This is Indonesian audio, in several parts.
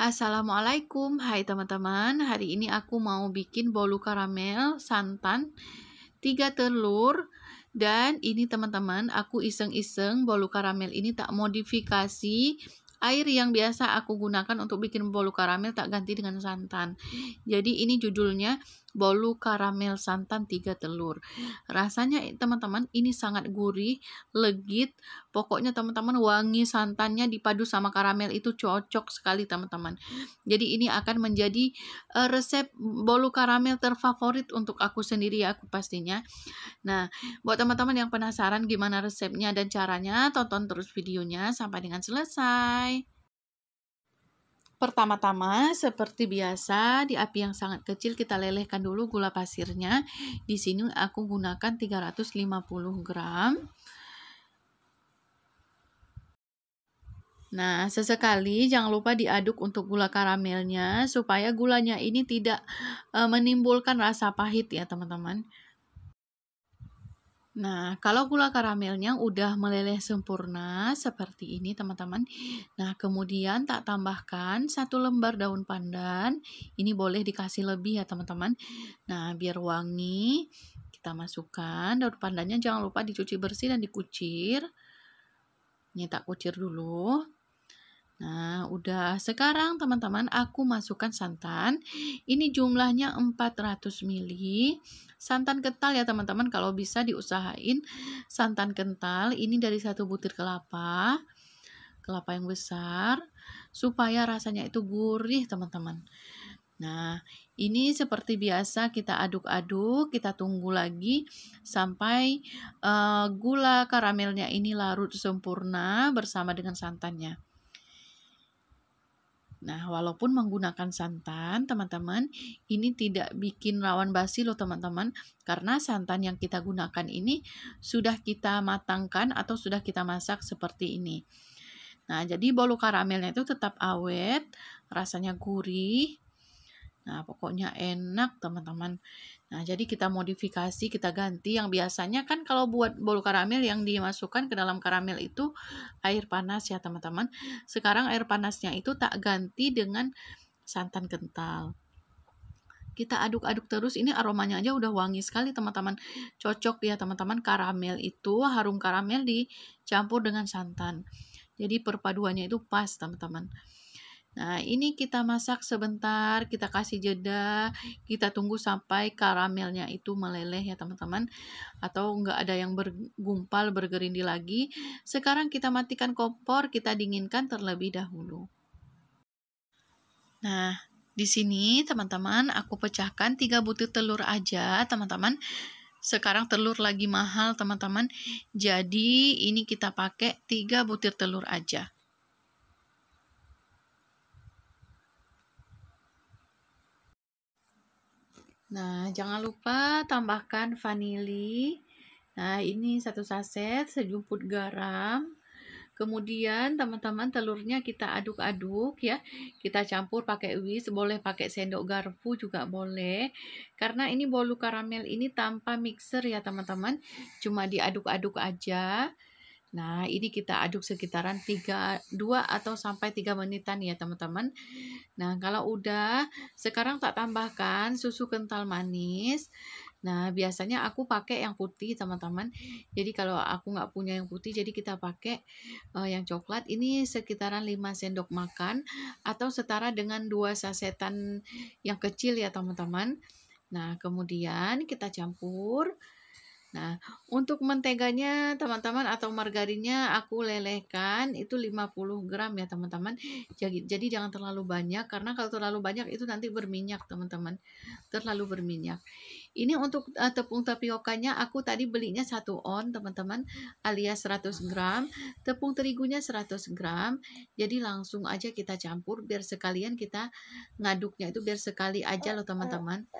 Assalamualaikum, hai teman-teman. Hari ini aku mau bikin bolu karamel santan 3 telur. Dan ini teman-teman, aku iseng-iseng bolu karamel ini tak modifikasi. Air yang biasa aku gunakan untuk bikin bolu karamel tak ganti dengan santan. Jadi ini judulnya bolu karamel santan 3 telur. Rasanya teman-teman ini sangat gurih, legit. Pokoknya teman-teman wangi santannya dipadu sama karamel itu cocok sekali teman-teman. Jadi ini akan menjadi resep bolu karamel terfavorit untuk aku sendiri ya, aku pastinya. Nah, buat teman-teman yang penasaran gimana resepnya dan caranya, tonton terus videonya sampai dengan selesai. Pertama-tama, seperti biasa, di api yang sangat kecil kita lelehkan dulu gula pasirnya. Di sini aku gunakan 350 gram. Nah, sesekali jangan lupa diaduk untuk gula karamelnya supaya gulanya ini tidak menimbulkan rasa pahit ya, teman-teman. Nah, kalau gula karamelnya udah meleleh sempurna seperti ini teman-teman. Nah, kemudian tak tambahkan 1 lembar daun pandan. Ini boleh dikasih lebih ya teman-teman. Nah, biar wangi, kita masukkan daun pandannya, jangan lupa dicuci bersih dan dikucir. Ini tak kucir dulu. Nah, udah. Sekarang teman-teman aku masukkan santan. Ini jumlahnya 400 ml. Santan kental ya teman-teman, kalau bisa diusahain santan kental. Ini dari 1 butir kelapa yang besar, supaya rasanya itu gurih teman-teman. Nah, ini seperti biasa kita aduk-aduk, kita tunggu lagi sampai gula karamelnya ini larut sempurna bersama dengan santannya. Nah, walaupun menggunakan santan, teman-teman, ini tidak bikin rawan basi loh teman-teman, karena santan yang kita gunakan ini sudah kita matangkan atau sudah kita masak seperti ini. Nah, jadi bolu karamelnya itu tetap awet, rasanya gurih. Nah, pokoknya enak teman-teman. Nah, jadi kita modifikasi, kita ganti. Yang biasanya kan kalau buat bolu karamel yang dimasukkan ke dalam karamel itu air panas ya teman-teman. Sekarang air panasnya itu tak ganti dengan santan kental. Kita aduk-aduk terus, ini aromanya aja udah wangi sekali teman-teman. Cocok ya teman-teman, karamel itu, harum karamel dicampur dengan santan. Jadi perpaduannya itu pas teman-teman. Nah, ini kita masak sebentar, kita kasih jeda, kita tunggu sampai karamelnya itu meleleh ya teman-teman, atau enggak ada yang bergumpal, bergerindil lagi. Sekarang kita matikan kompor, kita dinginkan terlebih dahulu. Nah, di sini teman-teman aku pecahkan 3 butir telur aja teman-teman. Sekarang telur lagi mahal teman-teman, jadi ini kita pakai 3 butir telur aja. Nah, jangan lupa tambahkan vanili. Nah, ini 1 saset, sejumput garam. Kemudian teman-teman telurnya kita aduk-aduk ya. Kita campur pakai whisk, boleh pakai sendok garpu juga boleh. Karena ini bolu karamel ini tanpa mixer ya teman-teman. Cuma diaduk-aduk aja. Nah, ini kita aduk sekitaran 2 atau sampai 3 menitan ya teman-teman. Nah, kalau udah, sekarang tak tambahkan susu kental manis. Nah, biasanya aku pakai yang putih teman-teman. Jadi kalau aku nggak punya yang putih, jadi kita pakai yang coklat. Ini sekitaran 5 sendok makan atau setara dengan 2 sasetan yang kecil ya teman-teman. Nah, kemudian kita campur. Nah, untuk menteganya teman-teman atau margarinnya aku lelehkan itu 50 gram ya teman-teman. Jadi jangan terlalu banyak, karena kalau terlalu banyak itu nanti berminyak teman-teman. Terlalu berminyak. Ini untuk tepung tapiokanya aku tadi belinya 1 on teman-teman, alias 100 gram. Tepung terigunya 100 gram. Jadi langsung aja kita campur biar sekalian kita ngaduknya itu biar sekali aja loh teman-teman.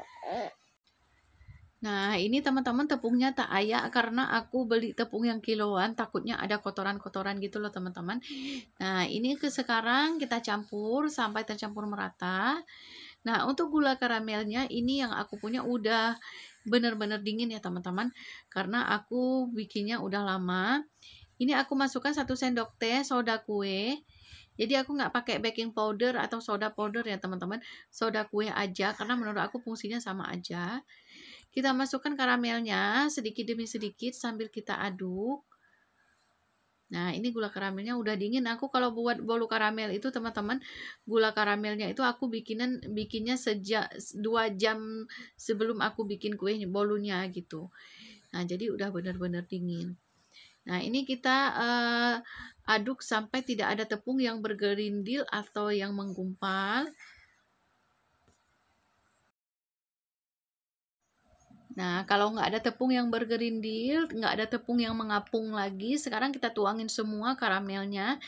Nah, ini teman-teman tepungnya tak ayak karena aku beli tepung yang kiloan, takutnya ada kotoran-kotoran gitu loh teman-teman. Nah, ini sekarang kita campur sampai tercampur merata. Nah, untuk gula karamelnya ini yang aku punya udah bener-bener dingin ya teman-teman, karena aku bikinnya udah lama. Ini aku masukkan 1 sendok teh soda kue. Jadi aku nggak pakai baking powder atau soda powder ya teman-teman, soda kue aja karena menurut aku fungsinya sama aja. Kita masukkan karamelnya sedikit demi sedikit sambil kita aduk. Nah, ini gula karamelnya udah dingin. Aku kalau buat bolu karamel itu teman-teman, gula karamelnya itu aku bikinnya sejak 2 jam sebelum aku bikin kue bolunya gitu. Nah, jadi udah benar-benar dingin. Nah, ini kita aduk sampai tidak ada tepung yang bergerindil atau yang menggumpal. Nah, kalau nggak ada tepung yang bergerindil, nggak ada tepung yang mengapung lagi, sekarang kita tuangin semua karamelnya,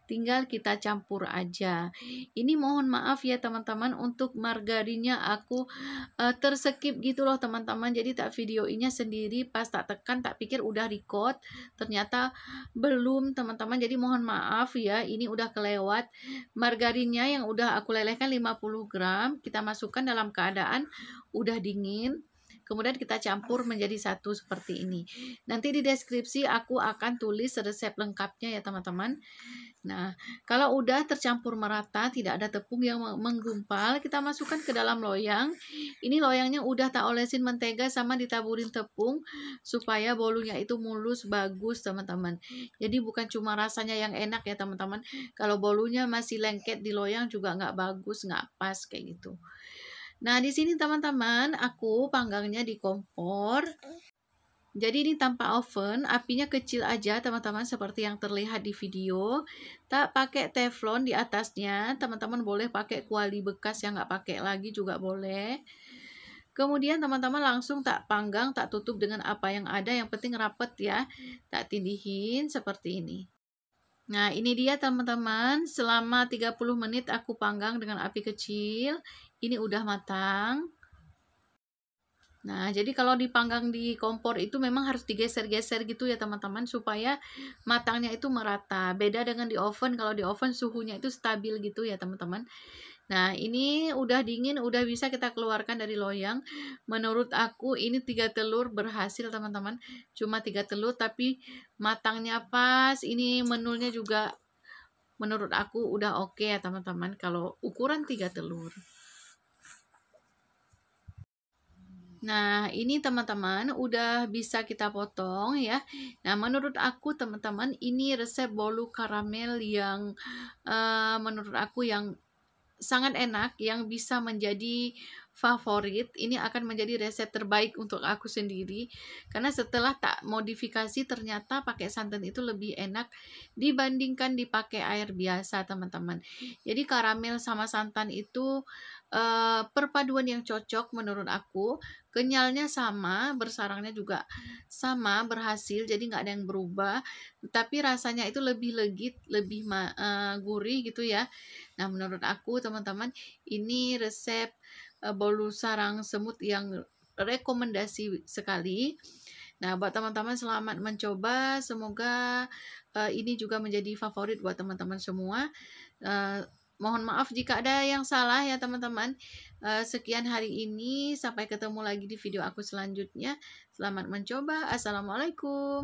tinggal kita campur aja. Ini mohon maaf ya teman-teman, untuk margarinnya aku terskip gitu loh teman-teman, jadi tak videoinnya sendiri, pas tak tekan tak pikir udah record, ternyata belum teman-teman, jadi mohon maaf ya, ini udah kelewat. Margarinnya yang udah aku lelehkan 50 gram, kita masukkan dalam keadaan udah dingin. Kemudian kita campur menjadi satu seperti ini. Nanti di deskripsi aku akan tulis resep lengkapnya ya teman-teman. Nah, kalau udah tercampur merata, tidak ada tepung yang menggumpal, kita masukkan ke dalam loyang. Ini loyangnya udah tak olesin mentega sama ditaburin tepung supaya bolunya itu mulus bagus teman-teman. Jadi bukan cuma rasanya yang enak ya teman-teman. Kalau bolunya masih lengket di loyang juga nggak bagus, nggak pas kayak gitu. Nah, di sini teman-teman, aku panggangnya di kompor. Jadi ini tanpa oven, apinya kecil aja teman-teman seperti yang terlihat di video. Tak pakai teflon di atasnya, teman-teman boleh pakai kuali bekas yang nggak pakai lagi juga boleh. Kemudian teman-teman langsung tak panggang, tak tutup dengan apa yang ada, yang penting rapet ya. Tak tindihin seperti ini. Nah, ini dia teman-teman, selama 30 menit aku panggang dengan api kecil. Ini udah matang. Nah, jadi kalau dipanggang di kompor itu memang harus digeser-geser gitu ya teman-teman, supaya matangnya itu merata. Beda dengan di oven, kalau di oven suhunya itu stabil gitu ya teman-teman. Nah, ini udah dingin, udah bisa kita keluarkan dari loyang. Menurut aku ini 3 telur berhasil teman-teman. Cuma 3 telur tapi matangnya pas. Ini menulnya juga menurut aku udah oke ya teman-teman kalau ukuran 3 telur. Nah, ini teman-teman udah bisa kita potong ya. Nah, menurut aku teman-teman ini resep bolu karamel yang menurut aku yang sangat enak, yang bisa menjadi favorit. Ini akan menjadi resep terbaik untuk aku sendiri, karena setelah tak modifikasi ternyata pakai santan itu lebih enak dibandingkan dipakai air biasa teman-teman. Jadi karamel sama santan itu perpaduan yang cocok menurut aku. Kenyalnya sama, bersarangnya juga sama, berhasil, jadi nggak ada yang berubah, tapi rasanya itu lebih legit, lebih gurih gitu ya. Nah, menurut aku teman-teman ini resep bolu sarang semut yang rekomendasi sekali. Nah, buat teman-teman selamat mencoba, semoga ini juga menjadi favorit buat teman-teman semua. Mohon maaf jika ada yang salah ya teman-teman. Sekian hari ini, sampai ketemu lagi di video aku selanjutnya. Selamat mencoba. Assalamualaikum.